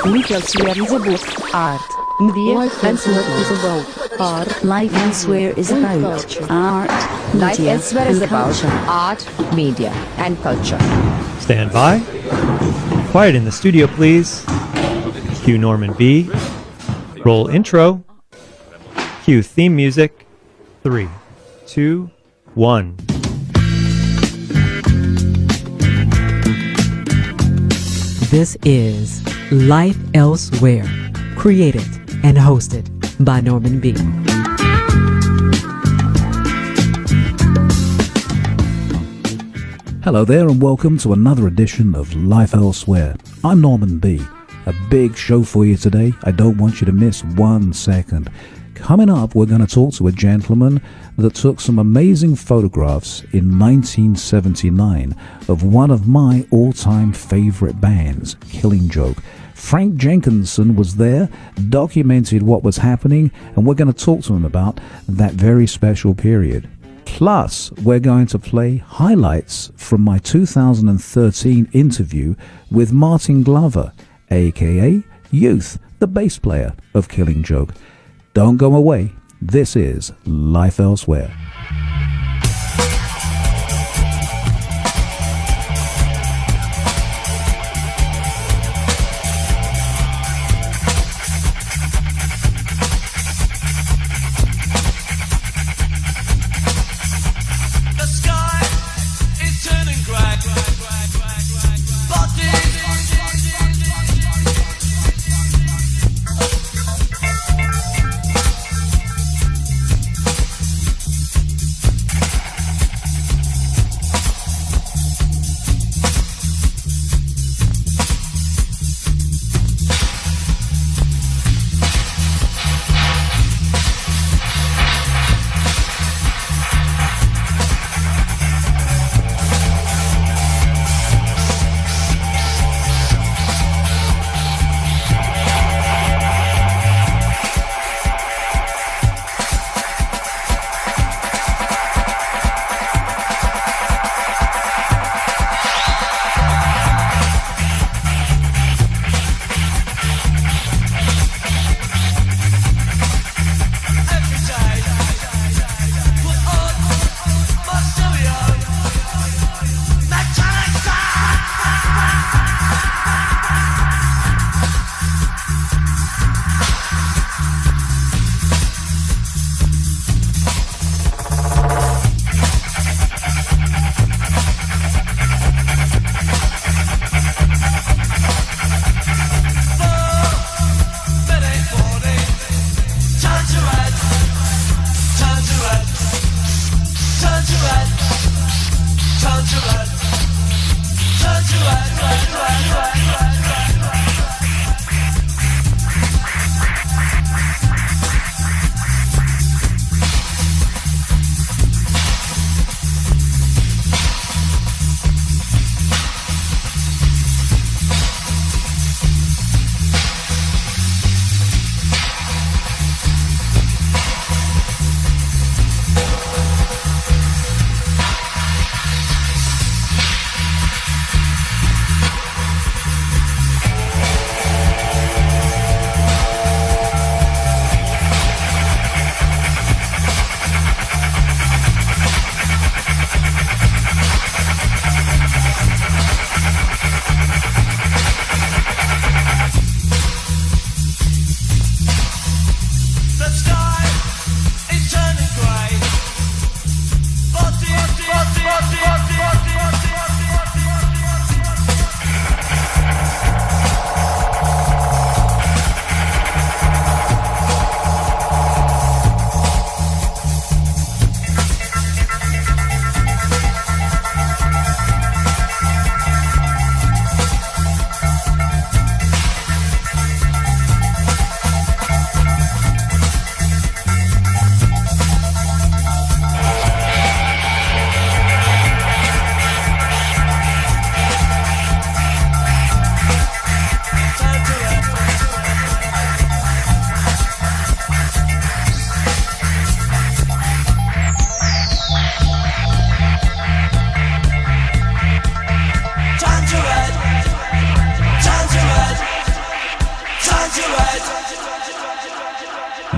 Life Elsewhere is about art, media, Life and Elsewhere culture. is about art. Life Elsewhere is about art, Life media, Elsewhere is and about culture. art, media, and culture. Stand by. Quiet in the studio, please. Cue Norman B. Roll intro. Cue theme music. 3, 2, 1. This is Life Elsewhere, created and hosted by Norman B. Hello there and welcome to another edition of Life Elsewhere. I'm Norman B. A big show for you today. I don't want you to miss 1 second. Coming up, we're going to talk to a gentleman that took some amazing photographs in 1979 of one of my all-time favorite bands, Killing Joke. Frank Jenkinson was there, documented what was happening, and we're going to talk to him about that very special period. Plus, we're going to play highlights from my 2013 interview with Martin Glover, aka Youth, the bass player of Killing Joke. Don't go away. This is Life Elsewhere.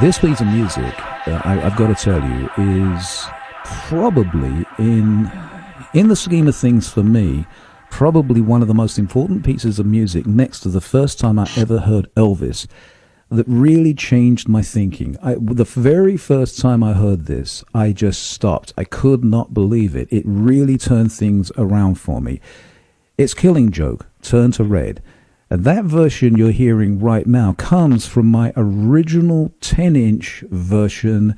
This piece of music, I've got to tell you, is probably in the scheme of things for me, probably one of the most important pieces of music next to the first time I ever heard Elvis that really changed my thinking. The very first time I heard this, I just stopped. I could not believe it. It really turned things around for me. It's Killing Joke, Turn to Red. And that version you're hearing right now comes from my original 10-inch version.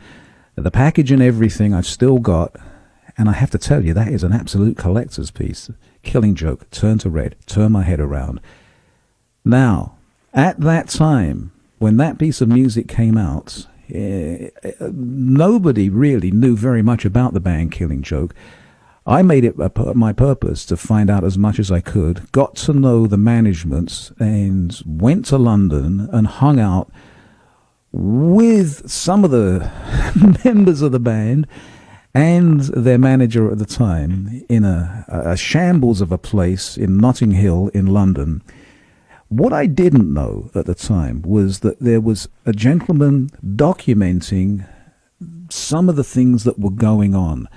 The package and everything I've still got. And I have to tell you, that is an absolute collector's piece. Killing Joke, Turn to Red, Turn My Head Around. Now, at that time, when that piece of music came out, nobody really knew very much about the band Killing Joke. I made it my purpose to find out as much as I could, got to know the management, and went to London and hung out with some of the members of the band and their manager at the time in a shambles of a place in Notting Hill in London. What I didn't know at the time was that there was a gentleman documenting some of the things that were going on.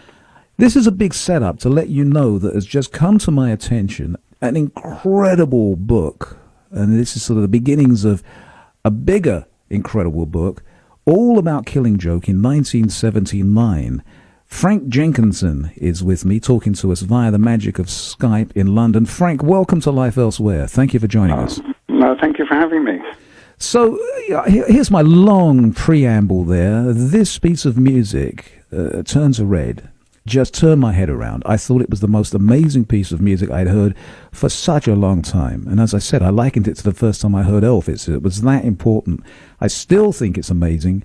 This is a big setup to let you know that has just come to my attention an incredible book, and this is sort of the beginnings of a bigger incredible book, all about Killing Joke in 1979. Frank Jenkinson is with me, talking to us via the magic of Skype in London. Frank, welcome to Life Elsewhere. Thank you for joining us. No, thank you for having me. So here's my long preamble there. This piece of music, Turn to Red, just turned my head around. I thought it was the most amazing piece of music I'd heard for such a long time. And as I said, I likened it to the first time I heard Elvis. It was that important. I still think it's amazing.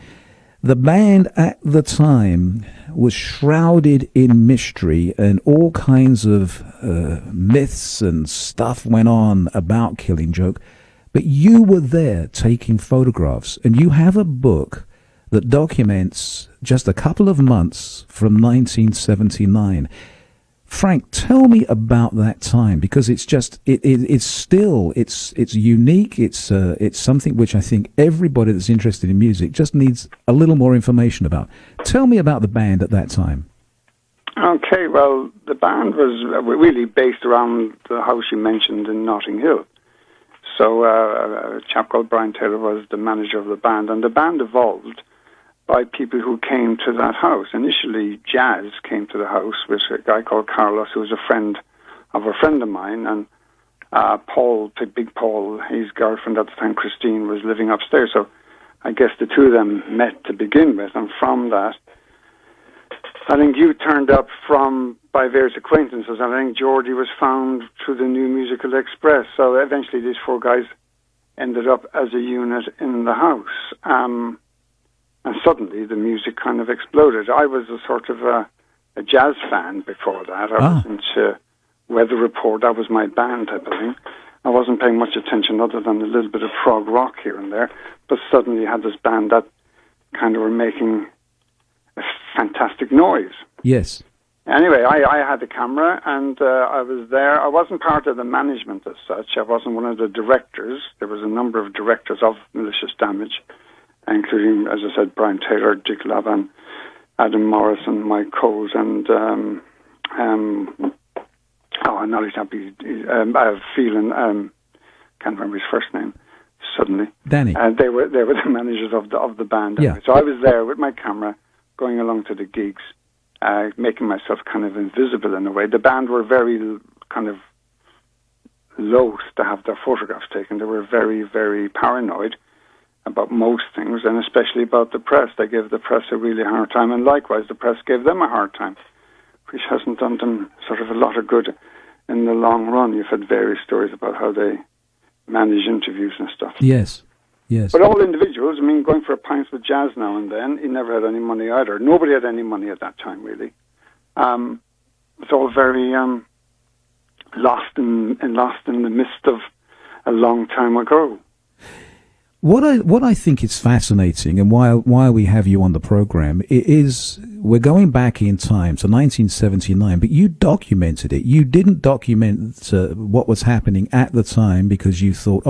The band at the time was shrouded in mystery, and all kinds of myths and stuff went on about Killing Joke. But you were there taking photographs, and you have a book that documents just a couple of months from 1979. Frank, tell me about that time, because it's just it's still unique. It's something which I think everybody that's interested in music just needs a little more information about. Tell me about the band at that time. Okay, well, the band was really based around the house you mentioned in Notting Hill. So a chap called Brian Taylor was the manager of the band, and the band evolved by people who came to that house. Initially, Jazz came to the house with a guy called Carlos, who was a friend of mine, and Paul, Big Paul, his girlfriend at the time, Christine, was living upstairs. So I guess the two of them met to begin with, and from that, I think you turned up by various acquaintances, and I think Geordie was found through the New Musical Express. So eventually these four guys ended up as a unit in the house. And suddenly the music kind of exploded. I was a sort of a jazz fan before that. I was into Weather Report. That was my band type of thing. I wasn't paying much attention other than a little bit of prog rock here and there. But suddenly you had this band that kind of were making a fantastic noise. Yes. Anyway, I had a camera, and I was there. I wasn't part of the management as such. I wasn't one of the directors. There was a number of directors of Malicious Damage, including, as I said, Brian Taylor, Dick Lavan, Adam Morrison, Mike Coles, and now he's happy. Phelan, can't remember his first name suddenly. Danny. They were the managers of the band. Yeah. Anyway. So I was there with my camera, going along to the gigs, making myself kind of invisible in a way. The band were very kind of loath to have their photographs taken. They were very, very paranoid about most things, and especially about the press. They gave the press a really hard time, and likewise the press gave them a hard time, which hasn't done them sort of a lot of good in the long run. You've had various stories about how they manage interviews and stuff. Yes, yes. But all individuals, I mean, going for a pint with Jazz now and then, he never had any money either. Nobody had any money at that time, really. It's all very lost in the mist of a long time ago. What I think is fascinating, and why we have you on the program, is we're going back in time to 1979, but you documented it. You didn't document what was happening at the time because you thought,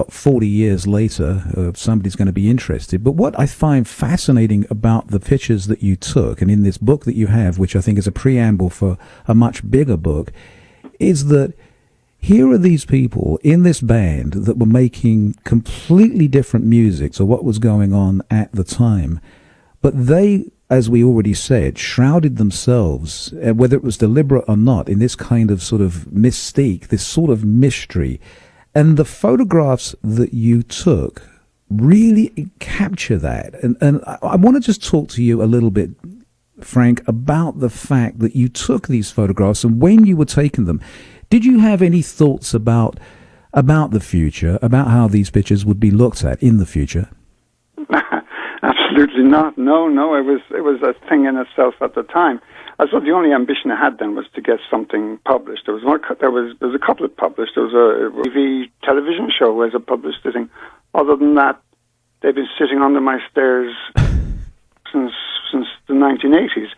40 years later, somebody's going to be interested. But what I find fascinating about the pictures that you took, and in this book that you have, which I think is a preamble for a much bigger book, is that here are these people in this band that were making completely different music to what was going on at the time. But they, as we already said, shrouded themselves, whether it was deliberate or not, in this kind of sort of mystique, this sort of mystery. And the photographs that you took really capture that. And I want to just talk to you a little bit, Frank, about the fact that you took these photographs and when you were taking them, did you have any thoughts about the future, about how these pictures would be looked at in the future? Absolutely not. No. It was a thing in itself at the time. I thought the only ambition I had then was to get something published. There was a couple of published. There was a TV television show as a published thing. Other than that, they've been sitting under my stairs since the 1980s.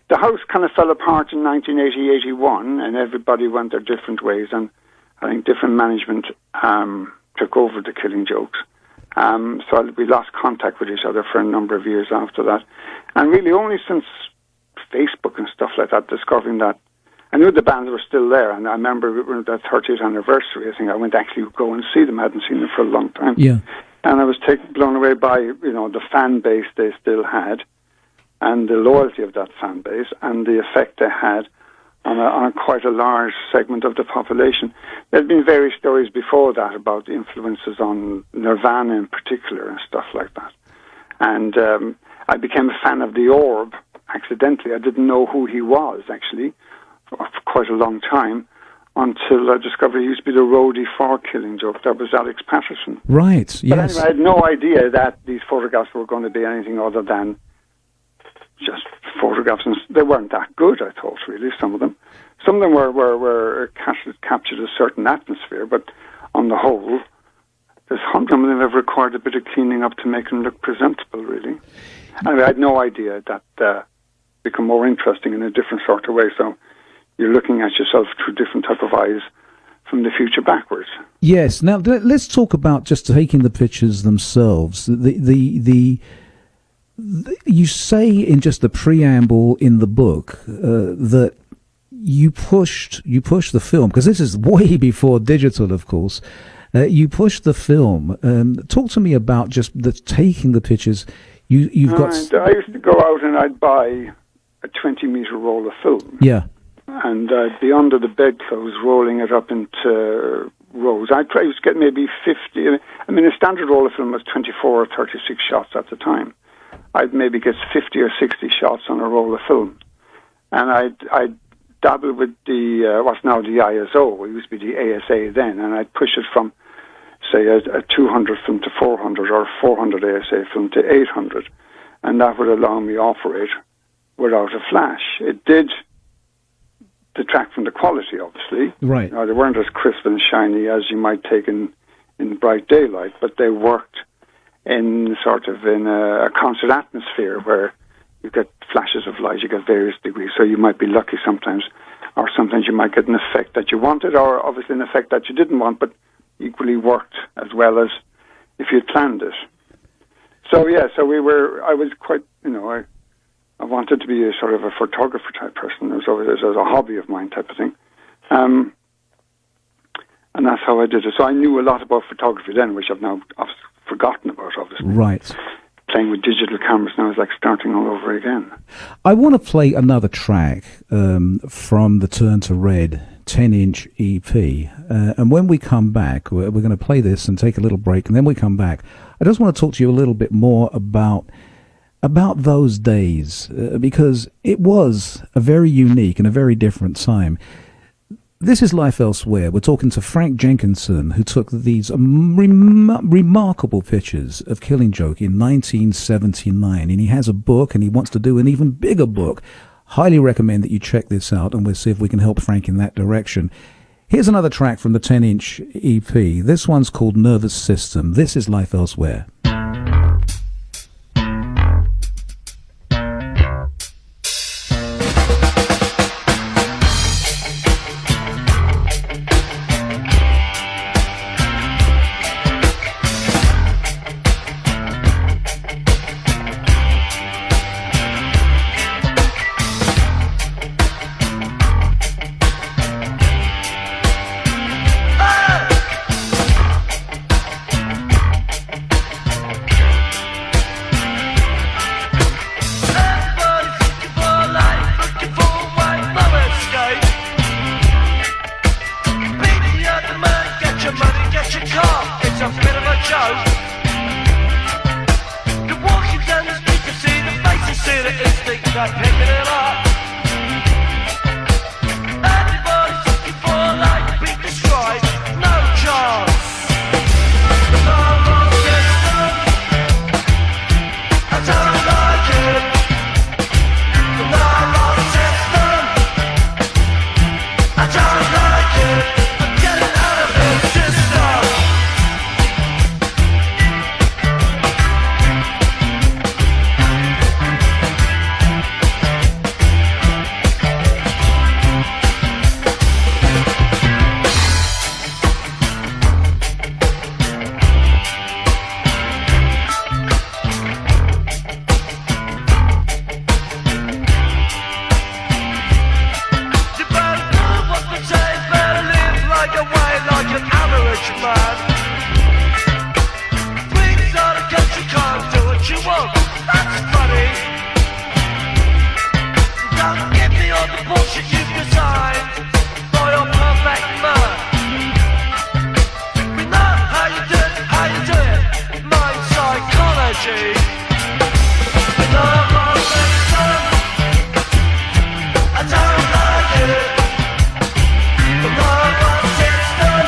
The house kind of fell apart in 1980, 81, and everybody went their different ways. And I think different management took over the Killing Jokes. So we lost contact with each other for a number of years after that. And really only since Facebook and stuff like that, discovering that I knew the bands were still there. And I remember their 30th anniversary, I think I went to actually go and see them. I hadn't seen them for a long time. Yeah. And I was blown away by, the fan base they still had and the loyalty of that fan base and the effect they had on quite a large segment of the population. There'd been various stories before that about the influences on Nirvana in particular and stuff like that. And I became a fan of The Orb accidentally. I didn't know who he was, actually, for quite a long time, until I discovered he used to be the roadie for Killing Joke. That was Alex Patterson. Right, yes. But anyway, I had no idea that these photographs were going to be anything other than just photographs, and they weren't that good, I thought, really, some of them. Some of them were captured a certain atmosphere, but on the whole, there's some of them have required a bit of cleaning up to make them look presentable, really. Anyway, I had no idea that become more interesting in a different sort of way, so you're looking at yourself through different type of eyes from the future backwards. Yes. Now, let's talk about just taking the pictures themselves. You say in just the preamble in the book that you pushed the film, because this is way before digital, of course. You pushed the film. Talk to me about just taking the pictures. You've got. I used to go out and I'd buy a 20-meter roll of film. Yeah. And I'd be under the bedclothes rolling it up into rows. I used to get maybe 50. I mean, a standard roll of film was 24 or 36 shots at the time. I'd maybe get 50 or 60 shots on a roll of film. And I'd dabble with the, what's now the ISO, it used to be the ASA then, and I'd push it from, say, a 200 film to 400 or 400 ASA film to 800. And that would allow me to operate without a flash. It did detract from the quality, obviously. Right. They weren't as crisp and shiny as you might take in bright daylight, but they worked in a concert atmosphere where you get flashes of light, you get various degrees, so you might be lucky sometimes, or sometimes you might get an effect that you wanted, or obviously an effect that you didn't want, but equally worked as well as if you'd planned it. So yeah, I was quite, I wanted to be a sort of a photographer type person. It was a hobby of mine type of thing. And that's how I did it. So I knew a lot about photography then, which I've now forgotten about, obviously. Right. Playing with digital cameras now is like starting all over again. I want to play another track from the Turn to Red 10-inch EP. And when we come back, we're going to play this and take a little break. And then we come back. I just want to talk to you a little bit more about those days, because it was a very unique and a very different time. This is Life Elsewhere. We're talking to Frank Jenkinson, who took these remarkable pictures of Killing Joke in 1979. And he has a book, and he wants to do an even bigger book. Highly recommend that you check this out, and we'll see if we can help Frank in that direction. Here's another track from the 10-inch EP. This one's called Nervous System. This is Life Elsewhere. your car, it's a bit of a joke. You're walking down the street to see the faces, see the instinct, they're picking it up. Everybody's looking for a light, beat destroyed, no chance. The normal system, I don't like it. The normal system, I don't like it. I'm getting out of this system. You better do what they say, better live like a way, like an average man. Things out of country can't do what you want, that's funny. Don't give me all the bullshit you've designed for your perfect man. We know how you do it, mind psychology. We love our system, I don't like it. The normal system,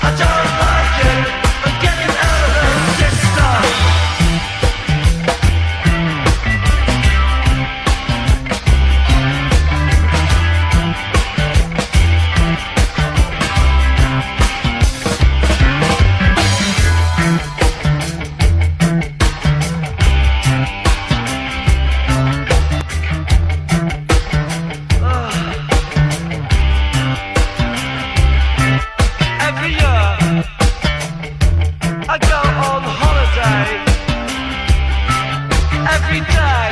I don't like it. I'm getting out of the system. Every year I go on holiday. Every day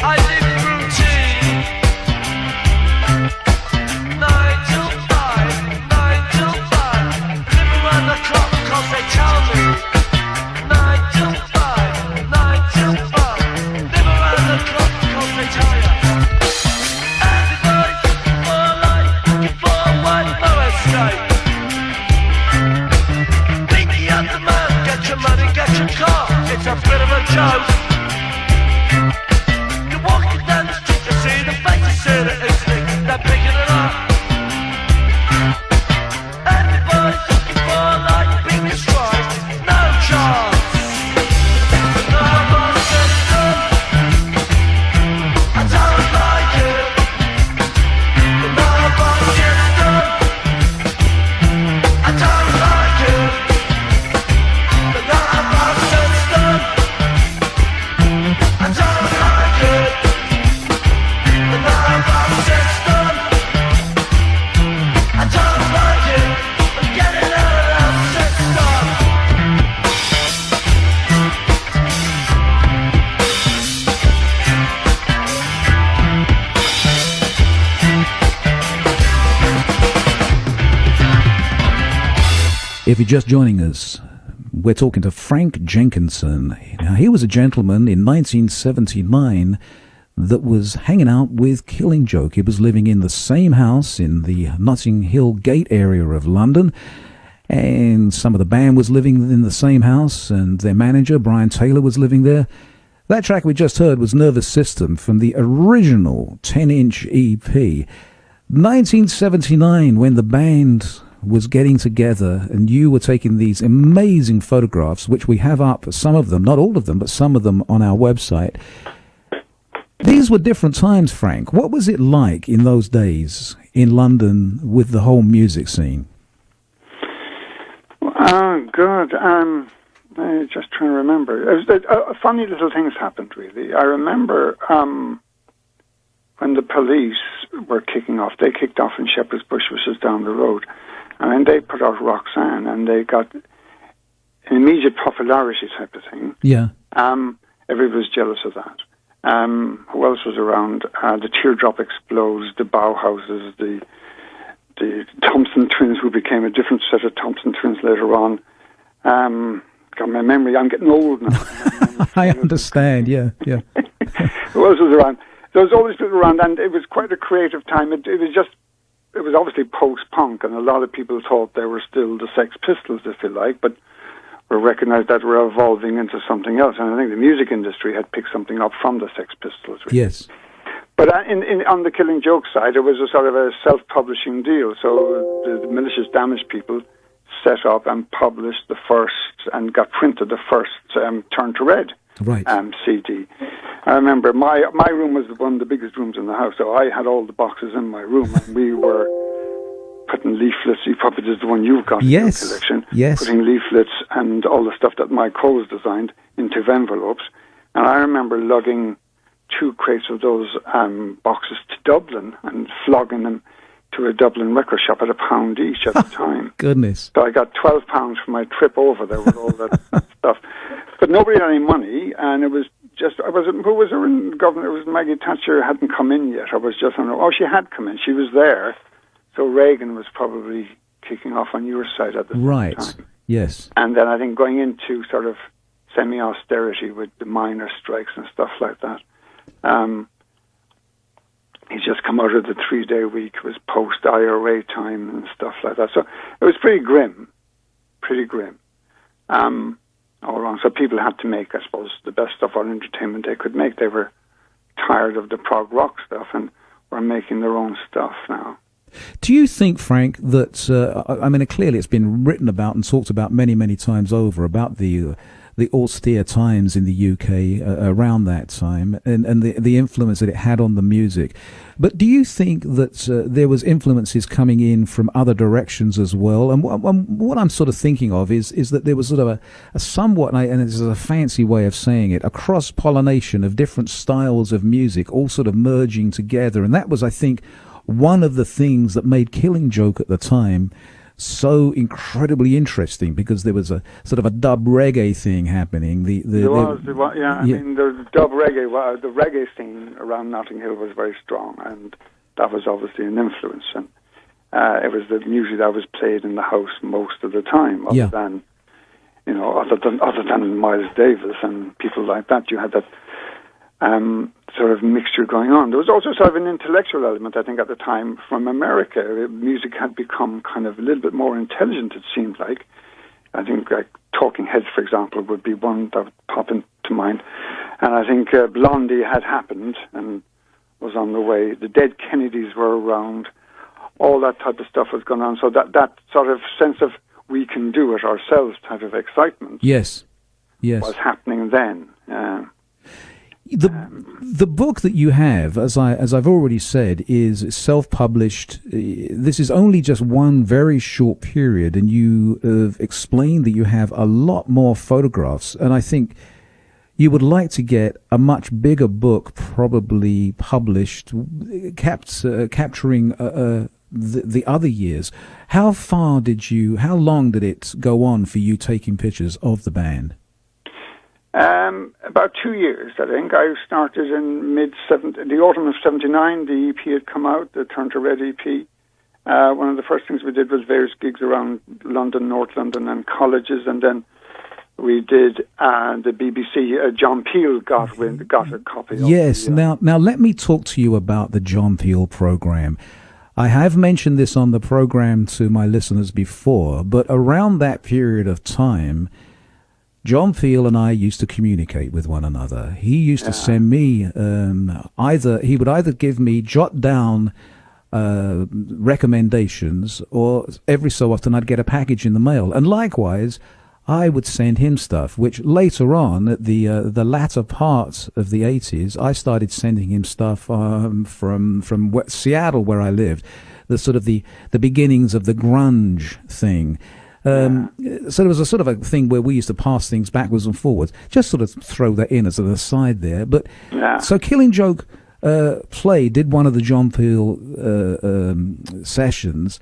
I live routine. 9 till 5, 9 till 5. Live around the clock 'cause they tell me. 9 till 5, 9 till 5. Live around the clock 'cause they tell you. Everybody's looking for a light, looking for a white low estate. Beat the other man, get your money, get your car, it's a bit of a joke. You're walking down the street to see the faces, see the instinct, they're picking it up. Everybody's looking for a light, being destroyed, no chance. The normal system, I don't like it. The normal system, I don't like it. The normal system, I don't like it. The normal system, I don't like it. I'm getting out of that system. If you're just joining us, we're talking to Frank Jenkinson. Now, he was a gentleman in 1979 that was hanging out with Killing Joke. He was living in the same house in the Notting Hill Gate area of London, and some of the band was living in the same house, and their manager, Brian Taylor, was living there. That track we just heard was Nervous System from the original 10-inch EP. 1979, when the band was getting together and you were taking these amazing photographs, which we have up, some of them, not all of them, but some of them on our website. These were different times, Frank. What was it like in those days in London with the whole music scene? Good. I'm just trying to remember. Funny little things happened, really. I remember when the Police were kicking off. They kicked off in Shepherd's Bush, which is down the road. And then they put out Roxanne, and they got an immediate popularity type of thing. Yeah. Everybody was jealous of that. Who else was around? The Teardrop Explodes, the Bauhauses, the Thompson Twins, who became a different set of Thompson Twins later on. God, my memory, I'm getting old now. I understand, yeah. Who else was around? There was always people around, and it was quite a creative time. It was just it was obviously post-punk, and a lot of people thought they were still the Sex Pistols, if you like, but we recognized that we're evolving into something else. And I think the music industry had picked something up from the Sex Pistols. Really. Yes. But on the Killing Joke side, it was a sort of a self-publishing deal. So the Malicious Damage people set up and published the first and got printed the first Turn to Red CD. I remember my room was one of the biggest rooms in the house, so I had all the boxes in my room, and we were putting leaflets. You probably did the one you've got in your collection. Yes. Putting leaflets and all the stuff that Mike Coles designed into envelopes. And I remember lugging 2 crates of those boxes to Dublin and flogging them to a Dublin record shop at £1 each at the time. Goodness. So I got £12 for my trip over there with all that stuff. But nobody had any money, and it was just, who was there in government? It was Maggie Thatcher hadn't come in yet. I was just on, she had come in. She was there. So Reagan was probably kicking off on your side at the same time. Yes. And then I think going into sort of semi-austerity with the miners' strikes and stuff like that. He's just come out of the 3-day week. It was post-IRA time and stuff like that. So it was pretty grim. All around. So people had to make, I suppose, the best stuff on entertainment they could make. They were tired of the prog rock stuff and were making their own stuff now. Do you think, Frank, that, I mean, clearly it's been written about and talked about many, many times over about the austere times in the UK around that time and the influence that it had on the music. But do you think that there was influences coming in from other directions as well? And what I'm sort of thinking of is that there was sort of a somewhat, and this is a fancy way of saying it, a cross-pollination of different styles of music all sort of merging together. And that was, I think, one of the things that made Killing Joke at the time so incredibly interesting, because there was a sort of a dub reggae thing happening. I mean, the dub reggae, the reggae scene around Notting Hill was very strong, and that was obviously an influence. And it was the music that was played in the house most of the time, other than Miles Davis and people like that. You had that sort of mixture going on. There was also sort of an intellectual element, I think, at the time from America. Music had become kind of a little bit more intelligent, it seemed like. I think Talking Heads, for example, would be one that would pop into mind. And I think Blondie had happened and was on the way. The Dead Kennedys were around. All that type of stuff was going on. So that sort of sense of we can do it ourselves type of excitement was happening then. The book that you have, as I've already said, is self-published. This is only just one very short period, and you have explained that you have a lot more photographs. And I think you would like to get a much bigger book, probably published, capturing the other years. How long did it go on for you taking pictures of the band? About 2 years, I think. I started in the autumn of '79. The EP had come out, the Turn to Red EP. One of the first things we did was various gigs around London, North London, and colleges, and then we did the BBC. John Peel got a copy. Yes. Now let me talk to you about the John Peel program. I have mentioned this on the program to my listeners before, but around that period of time, John Peel and I used to communicate with one another. He used to send me he would either give me jot down recommendations, or every so often I'd get a package in the mail. And likewise, I would send him stuff, which later on, at the latter part of the 80s, I started sending him stuff from Seattle, where I lived, the sort of the beginnings of the grunge thing. So there was a sort of a thing where we used to pass things backwards and forwards. Just sort of throw that in as an aside there. But so Killing Joke did one of the John Peel sessions,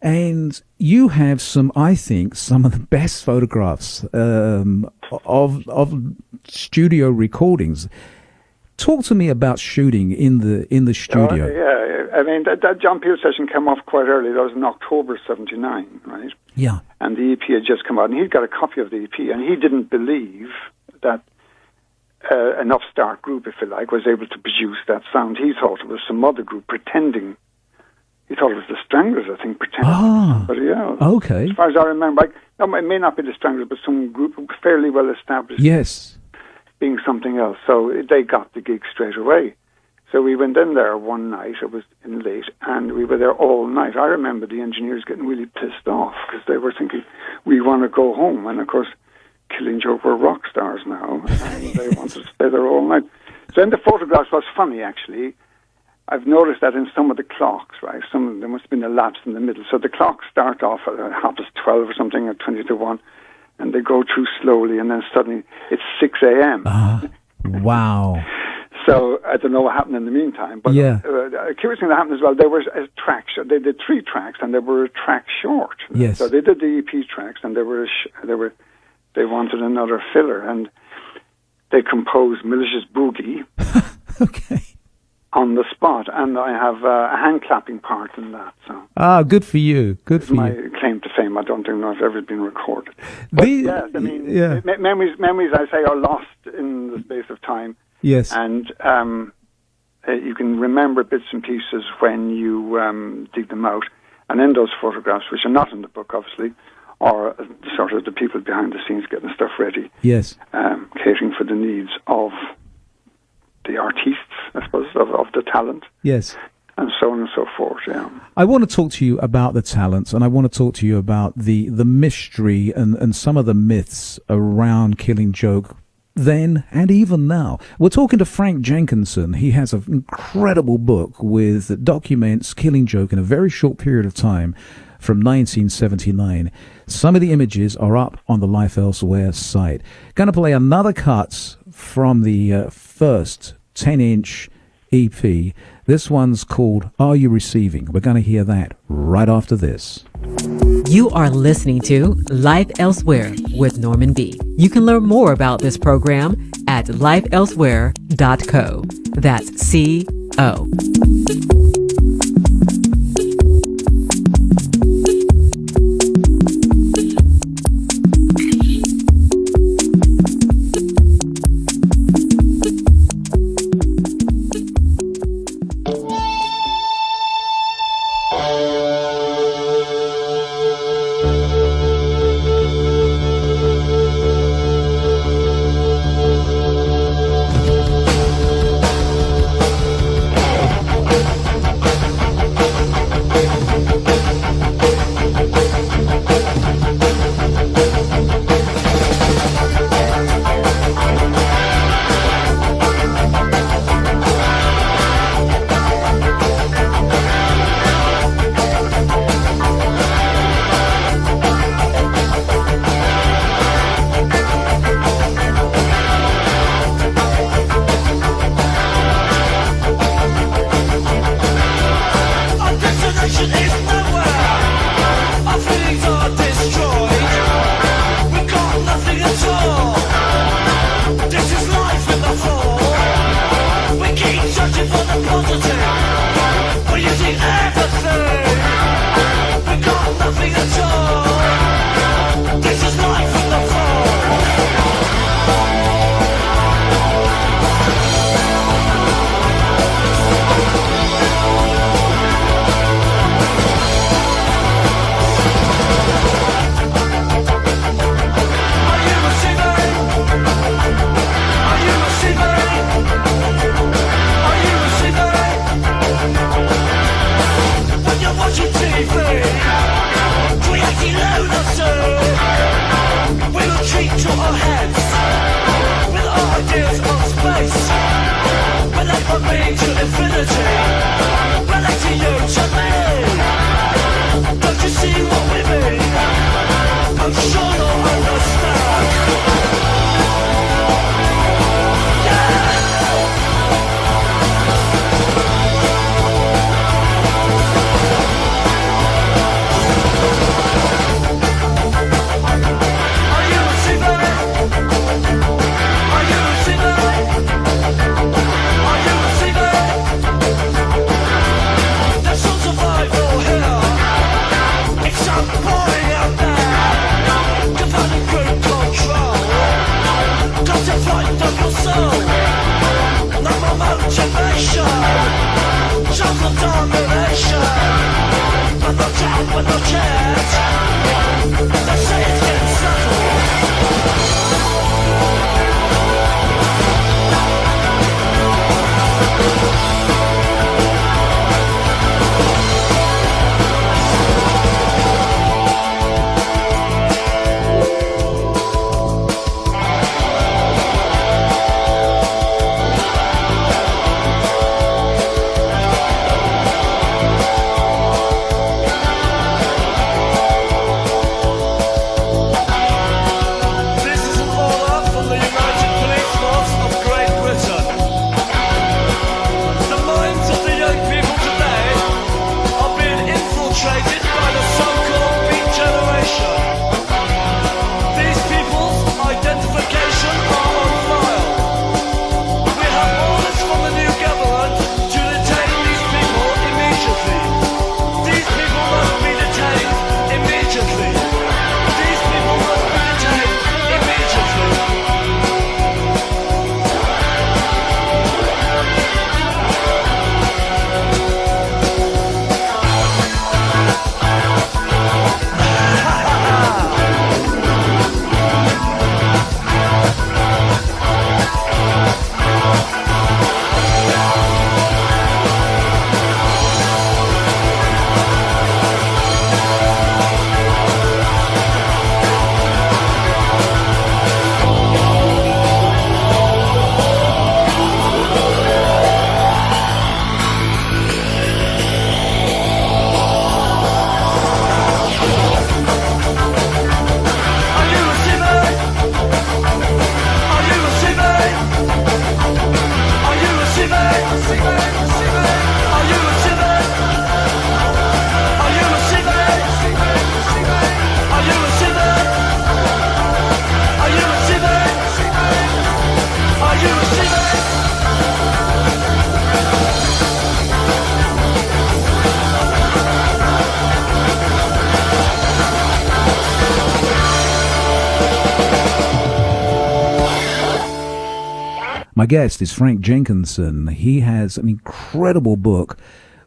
and you have some of the best photographs of studio recordings. Talk to me about shooting in the studio. I mean, that John Peel session came off quite early. That was in October '79, right? Yeah. And the EP had just come out, and he'd got a copy of the EP, and he didn't believe that an upstart group, if you like, was able to produce that sound. He thought it was some other group pretending he thought it was the Stranglers, I think, pretending Ah, somebody else. okay. As far as I remember, it may not be the Stranglers, but some group fairly well established Yes. being something else. So they got the gig straight away. So we went in there one night, it was in late, and we were there all night. I remember the engineers getting really pissed off because they were thinking, we want to go home. And of course, Killing Joke were rock stars now, and they wanted to stay there all night. So in the photographs was funny, actually. I've noticed that in some of the clocks, right, there must have been a lapse in the middle. So the clocks start off at 12:30 or something, at 20 to 1, and they go through slowly, and then suddenly it's 6 a.m. Wow. So I don't know what happened in the meantime, but Yeah. a curious thing that happened as well, there was a track. They did 3 tracks, and they were a track short. Yes. So they did the EP tracks, and they wanted another filler, and they composed Militia's Boogie Okay. on the spot, and I have a hand clapping part in that. So Ah, good for you. Good it's for my you. claim to fame. I don't know if it's ever been recorded. But yes, I mean, yeah. memories, I say, are lost in the space of time. Yes. And you can remember bits and pieces when you dig them out. And in those photographs, which are not in the book, obviously, are sort of the people behind the scenes getting stuff ready, Yes. catering for the needs of the artists, I suppose, of the talent, Yes. and so on and so forth, yeah. I want to talk to you about the talents, and I want to talk to you about the mystery and some of the myths around Killing Joke then and even now. We're talking to Frank Jenkinson. He has an incredible book that documents Killing Joke in a very short period of time from 1979. Some of the images are up on the Life Elsewhere site. Going to play another cut from the first 10-inch EP. This one's called Are You Receiving? We're going to hear that right after this. You are listening to Life Elsewhere with Norman B. You can learn more about this program at lifeelsewhere.co. That's C-O. My guest is Frank Jenkinson. He has an incredible book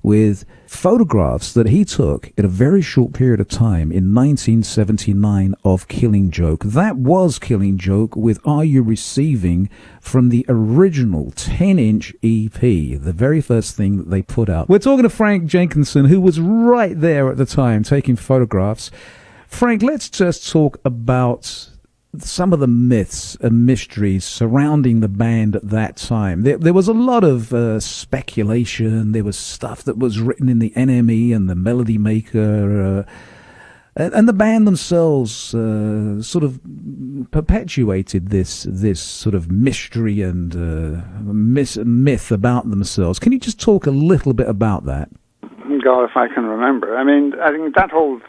with photographs that he took in a very short period of time in 1979 of Killing Joke. That was Killing Joke with Are You Receiving from the original 10-inch EP, the very first thing that they put out. We're talking to Frank Jenkinson, who was right there at the time taking photographs. Frank, let's just talk about some of the myths and mysteries surrounding the band at that time. There was a lot of speculation. There was stuff that was written in the NME and the Melody Maker, and the band themselves sort of perpetuated this sort of mystery and myth about themselves. Can you just talk a little bit about that? God, if I can remember. I mean, I think that whole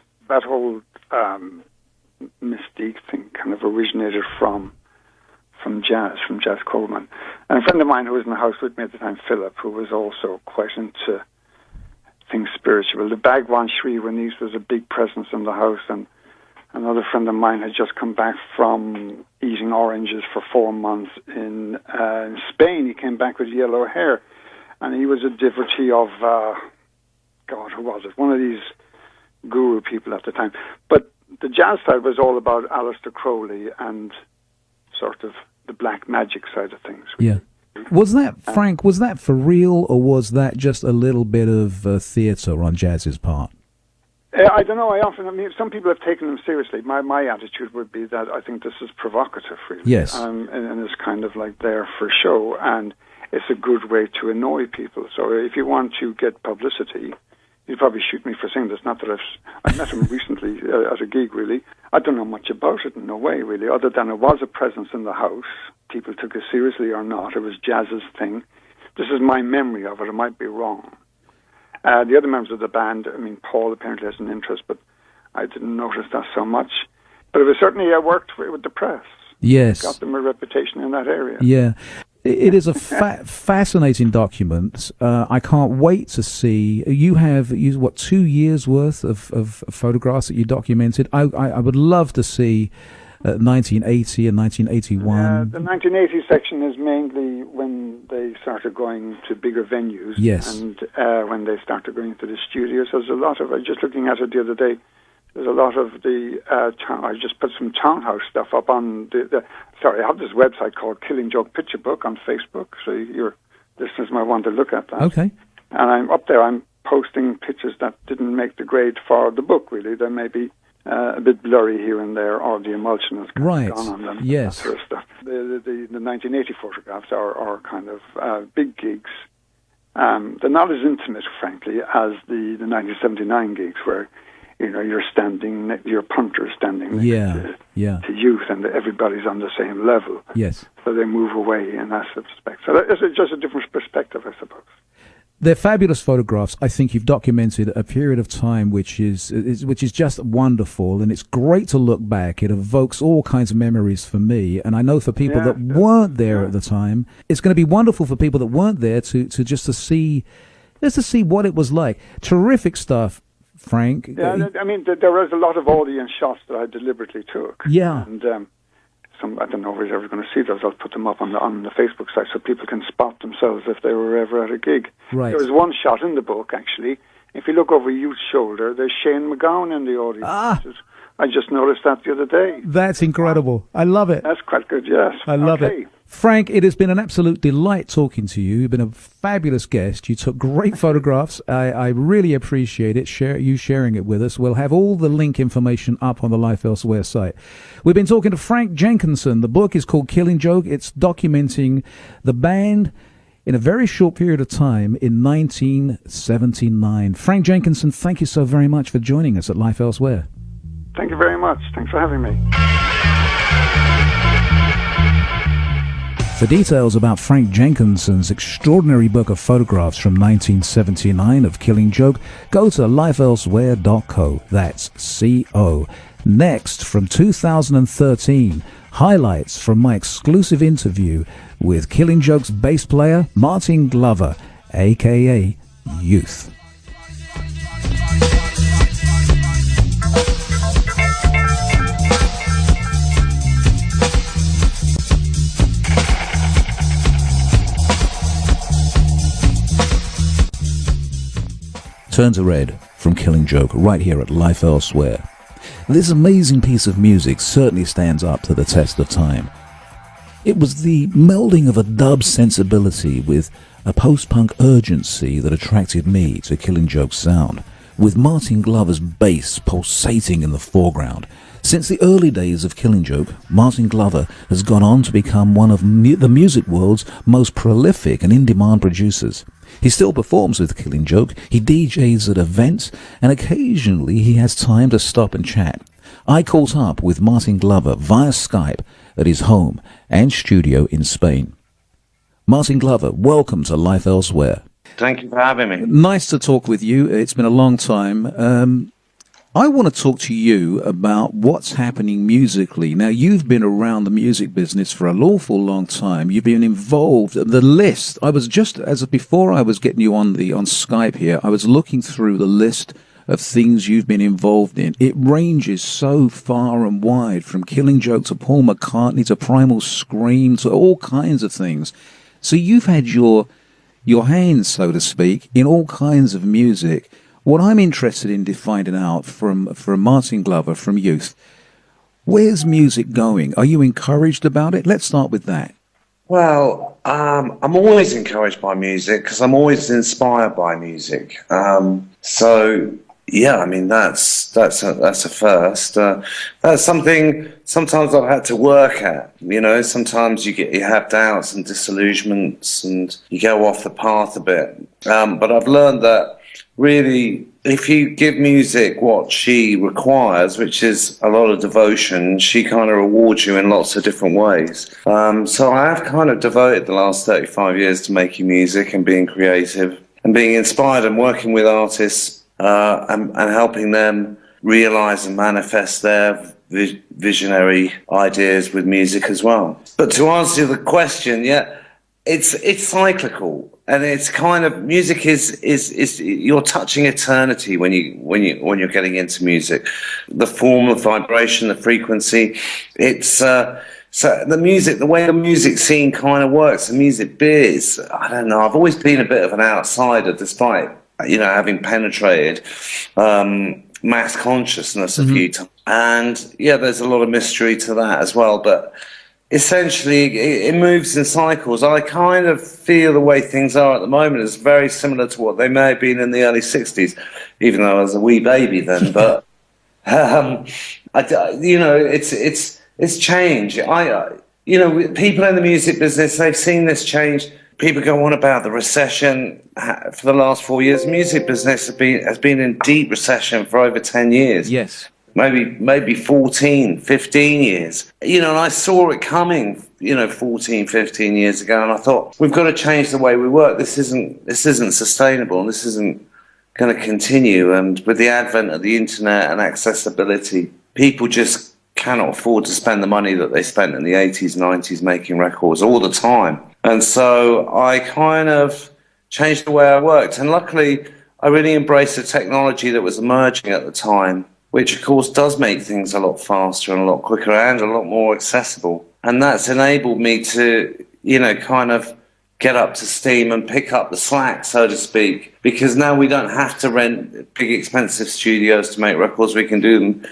mystique thing kind of originated from Jazz Coleman. And a friend of mine who was in the house with me at the time, Philip, who was also quite into things spiritual. The Bhagwan Sri Wanise was a big presence in the house, and another friend of mine had just come back from eating oranges for 4 months in Spain. He came back with yellow hair, and he was a devotee of, God, who was it? One of these guru people at the time. But the jazz side was all about Aleister Crowley and sort of the black magic side of things. Yeah. Was that, Frank, was that for real, or was that just a little bit of theatre on Jazz's part? I don't know. I mean, some people have taken them seriously. My attitude would be that I think this is provocative, really. Yes. And it's kind of like there for show, and it's a good way to annoy people. So if you want to get publicity, you'd probably shoot me for saying this. Not that I met him recently at a gig, really. I don't know much about it in no way, really, other than it was a presence in the house. People took it seriously or not. It was Jazz's thing. This is my memory of it. I might be wrong. The other members of the band, I mean, Paul apparently has an interest, but I didn't notice that so much. But it was certainly, I worked with the press. Yes. Got them a reputation in that area. Yeah. It is a fascinating document. I can't wait to see. You have, 2 years worth of photographs that you documented? I would love to see 1980 and 1981. The 1980 section is mainly when they started going to bigger venues. Yes. And when they started going to the studios. There's a lot of, I was just looking at it the other day, there's a lot of the, I just put some townhouse stuff up on I have this website called Killing Joke Picture Book on Facebook, so your listeners might want to look at that. Okay. And I'm up there, I'm posting pictures that didn't make the grade for the book, really. They may be a bit blurry here and there, or the emulsion has gone on them. Yes. That sort of stuff. The 1980 photographs are kind of big gigs. They're not as intimate, frankly, as the 1979 gigs, where you're standing, your punter is standing next to youth, and everybody's on the same level. Yes. So they move away in that respect. So it's just a different perspective, I suppose. They're fabulous photographs. I think you've documented a period of time which is just wonderful, and it's great to look back. It evokes all kinds of memories for me, and I know for people that weren't there at the time, it's going to be wonderful for people that weren't there to see what it was like. Terrific stuff, Frank. Yeah, I mean, there was a lot of audience shots that I deliberately took. Yeah. And I don't know if we're ever going to see those. I'll put them up on the Facebook site so people can spot themselves if they were ever at a gig. Right. There was one shot in the book, actually. If you look over Youth's shoulder, there's Shane MacGowan in the audience. I just noticed that the other day. That's incredible. I love it. That's quite good, yes. I love it. Frank, it has been an absolute delight talking to you. You've been a fabulous guest. You took great photographs. I really appreciate it, you sharing it with us. We'll have all the link information up on the Life Elsewhere site. We've been talking to Frank Jenkinson. The book is called Killing Joke. It's documenting the band in a very short period of time in 1979. Frank Jenkinson, thank you so very much for joining us at Life Elsewhere. Thank you very much. Thanks for having me. For details about Frank Jenkinson's extraordinary book of photographs from 1979 of Killing Joke, go to lifeelsewhere.co. That's C-O. Next, from 2013, highlights from my exclusive interview with Killing Joke's bass player, Martin Glover, a.k.a. Youth. Turn to Red from Killing Joke right here at Life Elsewhere. This amazing piece of music certainly stands up to the test of time. It was the melding of a dub sensibility with a post-punk urgency that attracted me to Killing Joke's sound, with Martin Glover's bass pulsating in the foreground. Since the early days of Killing Joke, Martin Glover has gone on to become one of the music world's most prolific and in-demand producers. He still performs with Killing Joke, he DJs at events, and occasionally he has time to stop and chat. I caught up with Martin Glover via Skype at his home and studio in Spain. Martin Glover, welcome to Life Elsewhere. Thank you for having me. Nice to talk with you. It's been a long time. I want to talk to you about what's happening musically. Now, you've been around the music business for an awful long time. You've been involved. The list, before I was getting you on Skype here, I was looking through the list of things you've been involved in. It ranges so far and wide, from Killing Joke to Paul McCartney to Primal Scream to all kinds of things. So you've had your hands, so to speak, in all kinds of music. What I'm interested in finding out from Martin Glover, from youth, where's music going? Are you encouraged about it? Let's start with that. Well, I'm always encouraged by music because I'm always inspired by music. So yeah, I mean that's a first. That's something sometimes I've had to work at. You know, sometimes you have doubts and disillusionments, and you go off the path a bit. But I've learned that really, if you give music what she requires, which is a lot of devotion, she kind of rewards you in lots of different ways. So I have kind of devoted the last 35 years to making music and being creative and being inspired and working with artists and helping them realize and manifest their visionary ideas with music as well. But to answer the question, yeah, it's cyclical. And it's kind of, music is you're touching eternity when you're getting into music. The form of vibration, the frequency, it's so the music, the way the music scene kind of works, the music biz. I don't know. I've always been a bit of an outsider, despite having penetrated mass consciousness a few times. And yeah, there's a lot of mystery to that as well, but. Essentially, it moves in cycles. I kind of feel the way things are at the moment is very similar to what they may have been in the early 60s, even though I was a wee baby then. But, it's change. People in the music business, they've seen this change. People go on about the recession for the last 4 years. The music business has been in deep recession for over 10 years. Yes. Maybe 14, 15 years. And I saw it coming, 14, 15 years ago, and I thought, we've got to change the way we work. This isn't sustainable, and this isn't going to continue. And with the advent of the internet and accessibility, people just cannot afford to spend the money that they spent in the 80s, 90s making records all the time. And so I kind of changed the way I worked. And luckily, I really embraced the technology that was emerging at the time, which of course does make things a lot faster and a lot quicker and a lot more accessible. And that's enabled me to, kind of get up to steam and pick up the slack, so to speak, because now we don't have to rent big expensive studios to make records. I can do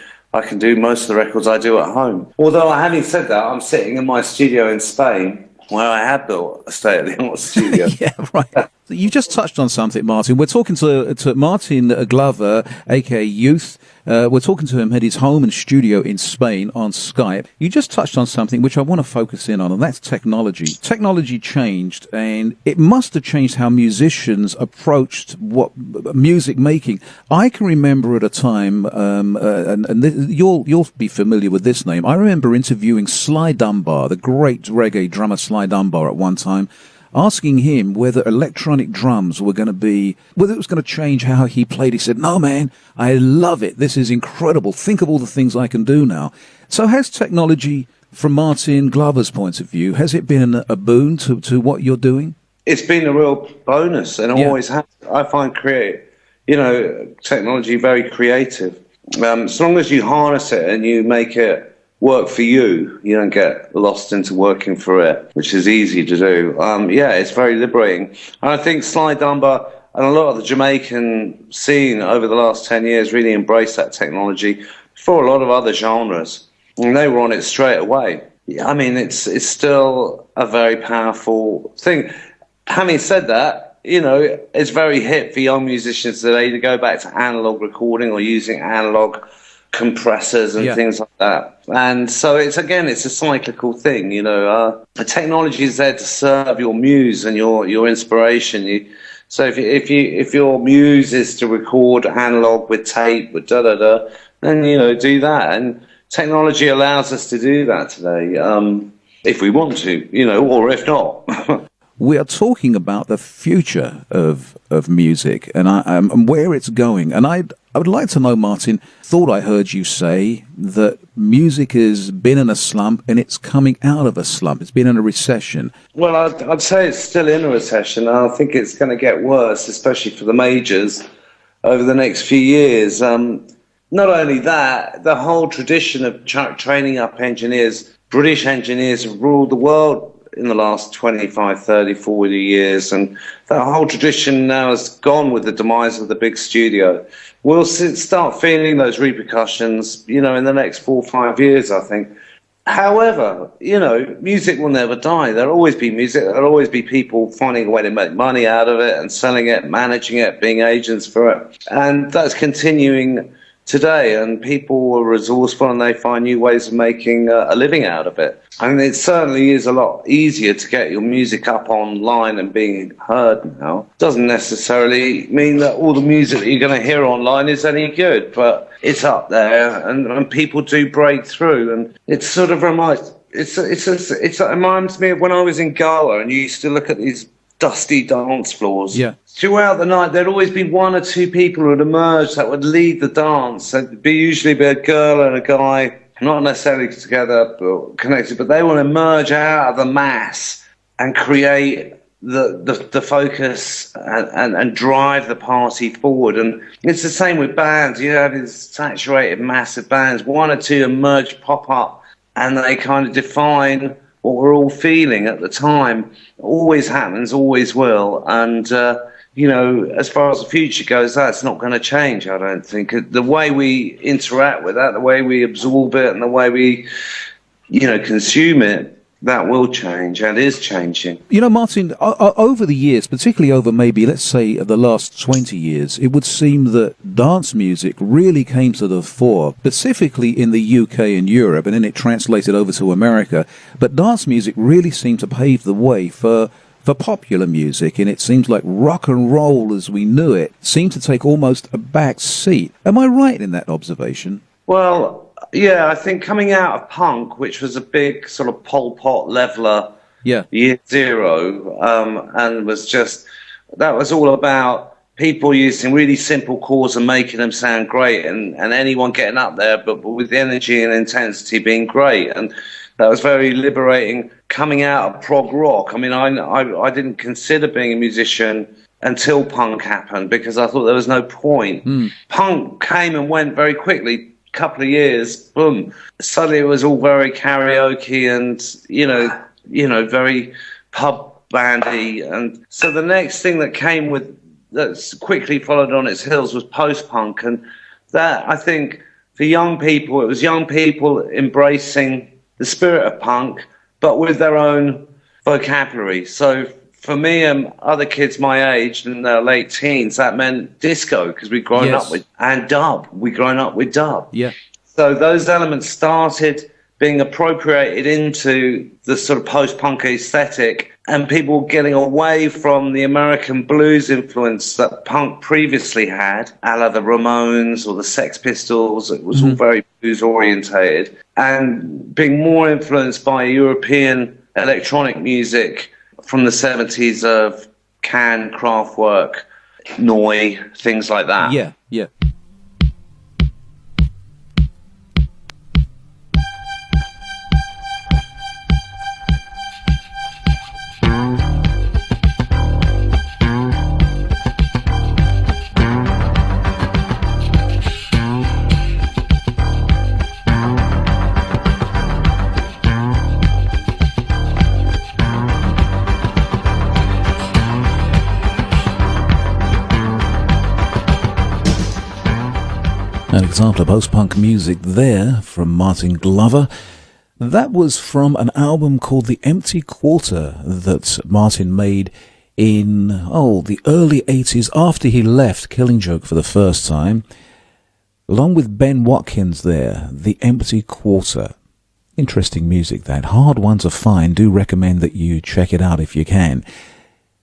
most of the records I do at home. Although, having said that, I'm sitting in my studio in Spain, where I have built a state-of-the-art studio. Yeah, right. You just touched on something, Martin. We're talking to Martin Glover, aka Youth. We're talking to him at his home and studio in Spain on Skype. You just touched on something which I want to focus in on, and that's technology. Technology changed, and it must have changed how musicians approached what music making. I can remember at a time, you'll be familiar with this name. I remember interviewing Sly Dunbar, the great reggae drummer Sly Dunbar, at one time, asking him whether electronic drums were going to be, whether it was going to change how he played. He said, "No, man, I love it. This is incredible. Think of all the things I can do now." So has technology, from Martin Glover's point of view, has it been a boon to what you're doing? It's been a real bonus, and always has. I find technology very creative. As long as you harness it and you make it work for you, you don't get lost into working for it, which is easy to do. It's very liberating. And I think Sly Dunbar, And a lot of the Jamaican scene over the last 10 years really embraced that technology for a lot of other genres. And they were on it straight away. I mean, it's still a very powerful thing. Having said that, you know, it's very hip for young musicians today to go back to analog recording or using analog compressors and things like that. And so it's a cyclical thing, you know. The technology is there to serve your muse and your inspiration. So if your muse is to record analog with tape with then, you know, do that. And technology allows us to do that today, if we want to, you know, or if not. We are talking about the future of music and where it's going. And I would like to know, Martin, thought I heard you say that music has been in a slump and it's coming out of a slump. It's been in a recession. Well, I'd say it's still in a recession. I think it's going to get worse, especially for the majors, over the next few years. Not only that, the whole tradition of training up engineers, British engineers have ruled the world in the last 25, 30, 40 years, and that whole tradition now has gone with the demise of the big studio. We'll start feeling those repercussions, you know, in the next 4 or 5 years, I think. However, you know, music will never die. There'll always be music. There'll always be people finding a way to make money out of it and selling it, managing it, being agents for it. And that's continuing today, and people are resourceful and they find new ways of making a living out of it. I mean, it certainly is a lot easier to get your music up online and being heard now. Doesn't necessarily mean that all the music that you're going to hear online is any good, but it's up there, and people do break through. And it sort of reminds it reminds me of when I was in Goa and you used to look at these dusty dance floors. Yeah. Throughout the night, there'd always be 1 or 2 people who would emerge that would lead the dance. It'd usually be a girl and a guy, not necessarily together but connected, but they will emerge out of the mass and create the focus and drive the party forward. And it's the same with bands. You have these saturated, massive bands. 1 or 2 emerge, pop up, and they kind of define what we're all feeling at the time. Always happens, always will. And, you know, as far as the future goes, that's not going to change, I don't think. The way we interact with that, the way we absorb it, and the way we, you know, consume it, that will change and is changing. You know, Martin, over the years, particularly over maybe, let's say, the last 20 years, it would seem that dance music really came to the fore, specifically in the UK and Europe, and then it translated over to America. But dance music really seemed to pave the way for popular music, and it seems like rock and roll as we knew it seemed to take almost a back seat. Am I right in that observation? Well, yeah, I think coming out of punk, which was a big sort of Pol Pot leveler, year zero, and that was all about people using really simple chords and making them sound great, and anyone getting up there, but with the energy and intensity being great. And that was very liberating coming out of prog rock. I mean, I didn't consider being a musician until punk happened because I thought there was no point. Punk came and went very quickly. Couple of years, boom, suddenly it was all very karaoke and you know very pub bandy. And so the next thing that came with that's quickly followed on its heels was post-punk, and that, I think, for young people, it was young people embracing the spirit of punk but with their own vocabulary. So for me and other kids my age in their late teens, that meant disco, because we'd grown up with, and dub. We'd grown up with dub. Yeah. So those elements started being appropriated into the sort of post-punk aesthetic, and people getting away from the American blues influence that punk previously had, a la the Ramones or the Sex Pistols. It was all very blues-orientated, and being more influenced by European electronic music from the 70s of Can, Kraftwerk, Neu, things like that. Yeah, yeah. example of post-punk music there from Martin Glover. That was from an album called The Empty Quarter that Martin made in, the early 80s after he left Killing Joke for the first time. Along with Ben Watkins there, The Empty Quarter. Interesting music, that. Hard one to find. Do recommend that you check it out if you can.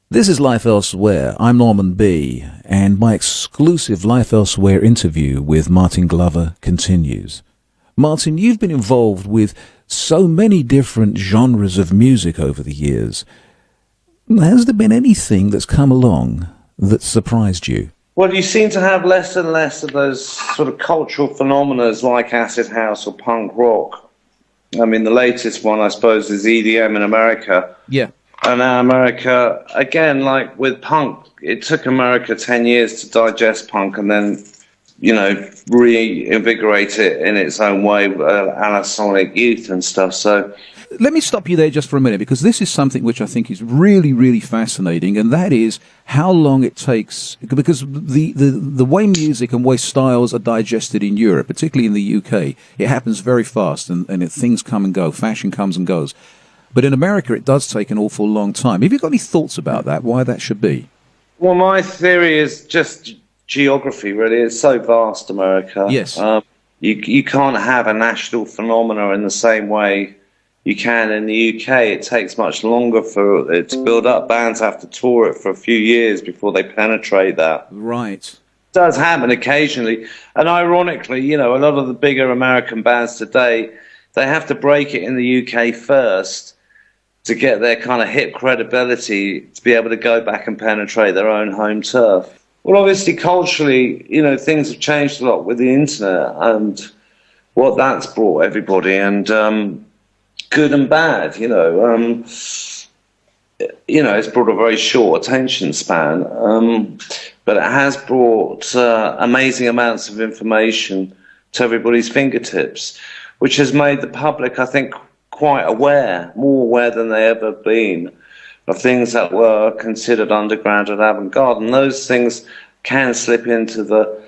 This is Life Elsewhere. I'm Norman B. And my exclusive Life Elsewhere interview with Martin Glover continues. Martin, you've been involved with so many different genres of music over the years. Has there been anything that's come along that surprised you? Well, you seem to have less and less of those sort of cultural phenomena like acid house or punk rock. I mean, the latest one, I suppose, is EDM in America. Yeah. And now America, again, like with punk, it took America 10 years to digest punk and then, reinvigorate it in its own way, a la Sonic Youth and stuff. So let me stop you there just for a minute, because this is something which I think is really, really fascinating, and that is how long it takes, because the way music and way styles are digested in Europe, particularly in the UK, it happens very fast, and things come and go, fashion comes and goes. But in America, it does take an awful long time. Have you got any thoughts about that, why that should be? Well, my theory is just geography, really. It's so vast, America. Yes. You can't have a national phenomena in the same way you can in the UK. It takes much longer for it to build up. Bands have to tour it for a few years before they penetrate that. Right. It does happen occasionally. And ironically, a lot of the bigger American bands today, they have to break it in the UK first to get their kind of hip credibility to be able to go back and penetrate their own home turf. Well, obviously, culturally, things have changed a lot with the internet and what that's brought everybody, and good and bad, it's brought a very short attention span, but it has brought amazing amounts of information to everybody's fingertips, which has made the public, I think, quite aware, more aware than they ever been, of things that were considered underground and avant-garde, and those things can slip into the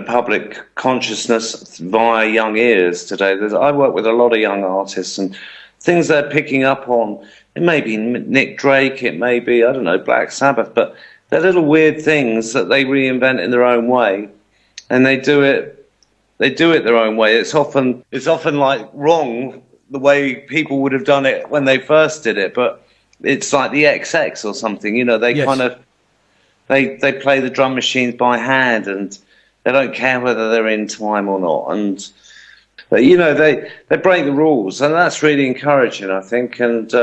public consciousness via young ears today. I work with a lot of young artists, and things they're picking up on, it may be Nick Drake, it may be, I don't know, Black Sabbath, but they're little weird things that they reinvent in their own way, and they do it their own way. It's often like wrong the way people would have done it when they first did it, but it's like the XX or something, they Yes. kind of they play the drum machines by hand, and they don't care whether they're in time or not, but they break the rules, and that's really encouraging, I think, and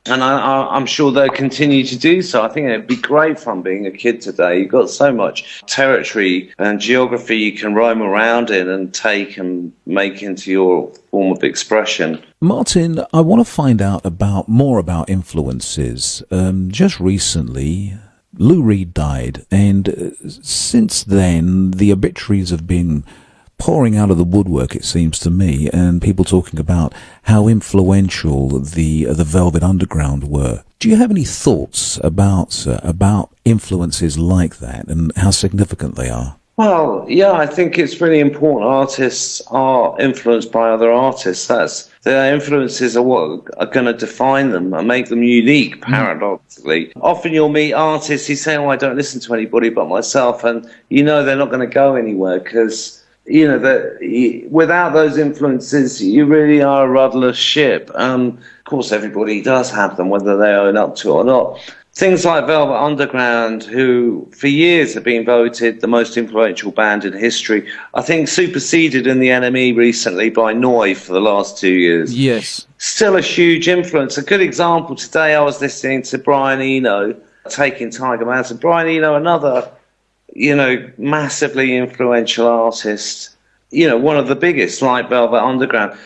I'm sure they'll continue to do so. I think it'd be great fun being a kid today. You've got so much territory and geography you can roam around in and take and make into your form of expression. Martin, I want to find out more about influences. Just recently, Lou Reed died, and since then, the obituaries have been pouring out of the woodwork, it seems to me, and people talking about how influential the Velvet Underground were. Do you have any thoughts about influences like that and how significant they are? Well, yeah, I think it's really important. Artists are influenced by other artists. Their influences are what are going to define them and make them unique, paradoxically. Often you'll meet artists who say, I don't listen to anybody but myself, and they're not going to go anywhere because without those influences, you really are a rudderless ship. Of course, everybody does have them, whether they own up to it or not. Things like Velvet Underground, who for years have been voted the most influential band in history, I think superseded in the NME recently by Noi for the last 2 years. Yes. Still a huge influence. A good example today, I was listening to Brian Eno, Taking Tiger Mountain. Brian Eno, another massively influential artist, one of the biggest, like Velvet Underground.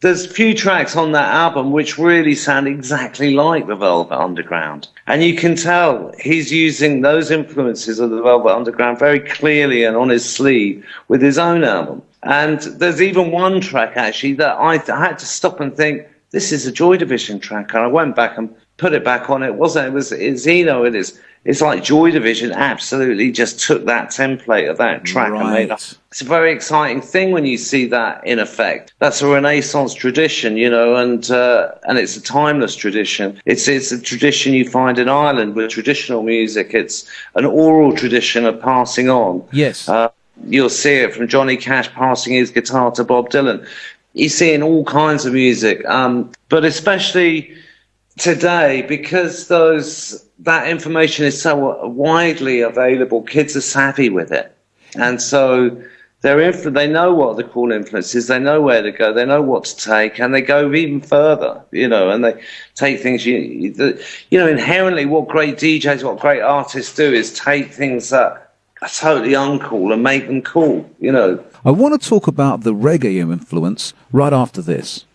There's a few tracks on that album which really sound exactly like the Velvet Underground. And you can tell he's using those influences of the Velvet Underground very clearly and on his sleeve with his own album. And there's even one track, actually, that I had to stop and think, this is a Joy Division track. And I went back and put it back on. It's Eno. It's like Joy Division absolutely just took that template of that track and made it. It's a very exciting thing when you see that in effect. That's a Renaissance tradition, you know, and it's a timeless tradition. It's a tradition you find in Ireland with traditional music. It's an oral tradition of passing on. Yes. You'll see it from Johnny Cash passing his guitar to Bob Dylan. You see it in all kinds of music, but especially today, because that information is so widely available, kids are savvy with it, and so they know what the cool influence is, they know where to go, they know what to take, and they go even further, you know, and they take things. You know, inherently, what great DJs, what great artists do is take things that are totally uncool and make them cool, you know. I want to talk about the reggae influence right after this.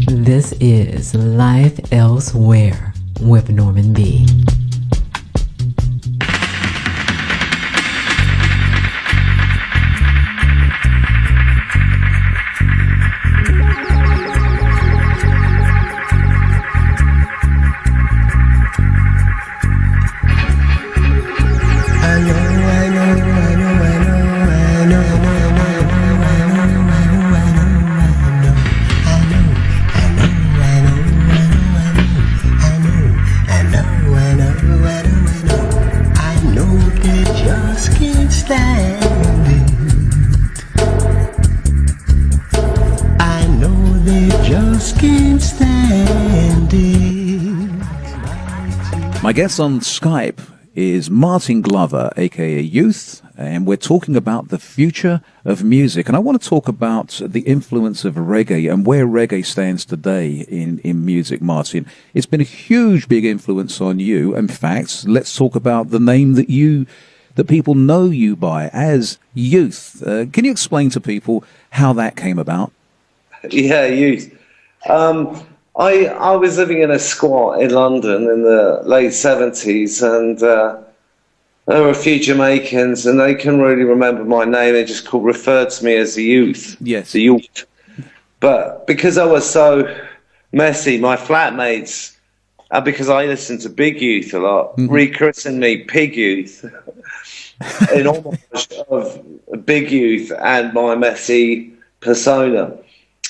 This is Life Elsewhere with Norman B. My guest on Skype is Martin Glover, aka Youth, and we're talking about the future of music. And I want to talk about the influence of reggae and where reggae stands today in music, Martin. It's been a huge, big influence on you. In fact, let's talk about the name that people know you by as Youth. Can you explain to people how that came about? Yeah, Youth. I was living in a squat in London in the late 70s, and there were a few Jamaicans, and they couldn't really remember my name. They just referred to me as the Youth. Yes. The Youth. But because I was so messy, my flatmates, because I listened to Big Youth a lot, rechristened me Pig Youth in homage of Big Youth and my messy persona.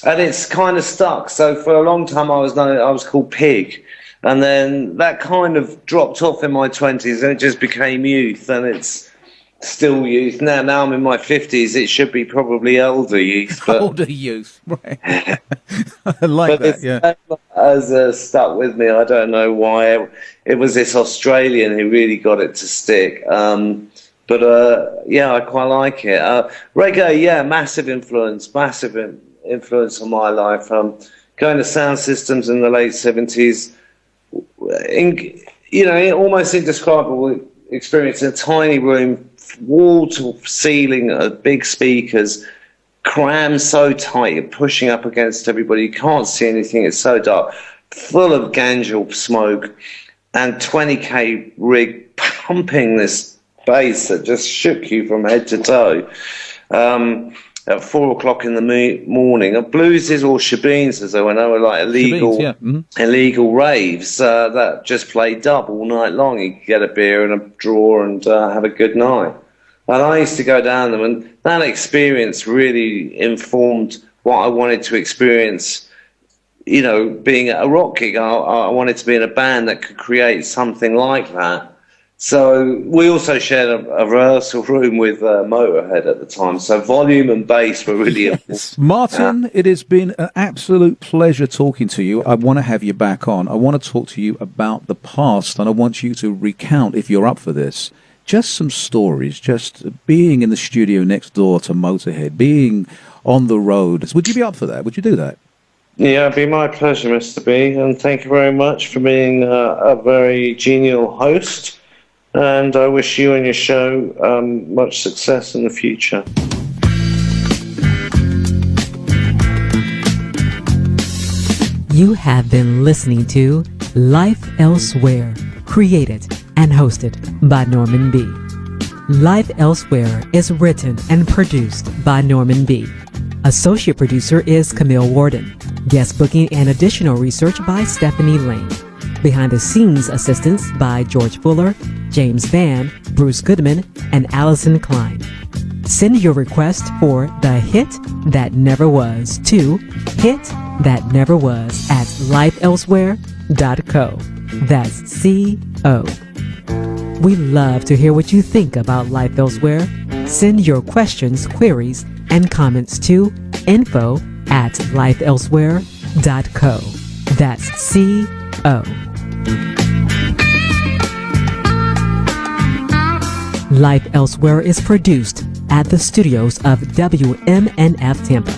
And it's kind of stuck. So for a long time, I was called Pig, and then that kind of dropped off in my 20s, and it just became Youth, and it's still Youth now. Now I'm in my 50s. It should be probably Elder Youth. But, Older Youth, right? I like that. Yeah, has stuck with me. I don't know why. It was this Australian who really got it to stick. But yeah, I quite like it. Reggae, yeah, massive influence on my life. Going to sound systems in the late 70s, almost indescribable experience in a tiny room, wall to ceiling, big speakers, crammed so tight, you're pushing up against everybody, you can't see anything, it's so dark, full of ganja smoke, and 20k rig pumping this bass that just shook you from head to toe. At 4 o'clock in the morning, blueses or shebeens, as they were known, were like illegal raves that just played dub all night long. You could get a beer and a draw and have a good night. And I used to go down them, and that experience really informed what I wanted to experience. You know, being at a rock gig, I wanted to be in a band that could create something like that. So we also shared a rehearsal room with Motorhead at the time. So volume and bass were really important. Martin, it has been an absolute pleasure talking to you. I want to have you back on. I want to talk to you about the past, and I want you to recount, if you're up for this, just some stories, just being in the studio next door to Motorhead, being on the road. Would you be up for that? Would you do that? Yeah, it'd be my pleasure, Mr. B, and thank you very much for being a very genial host. And I wish you and your show much success in the future. You have been listening to Life Elsewhere, created and hosted by Norman B. Life Elsewhere is written and produced by Norman B. Associate producer is Camille Warden. Guest booking and additional research by Stephanie Lane. Behind the scenes assistance by George Fuller, James Vann, Bruce Goodman, and Allison Klein. Send your request for The Hit That Never Was to hitthatneverwas@lifeelsewhere.co. That's C-O. We love to hear what you think about Life Elsewhere. Send your questions, queries, and comments to info@lifeelsewhere.co. That's C-O. Life Elsewhere is produced at the studios of WMNF Tampa.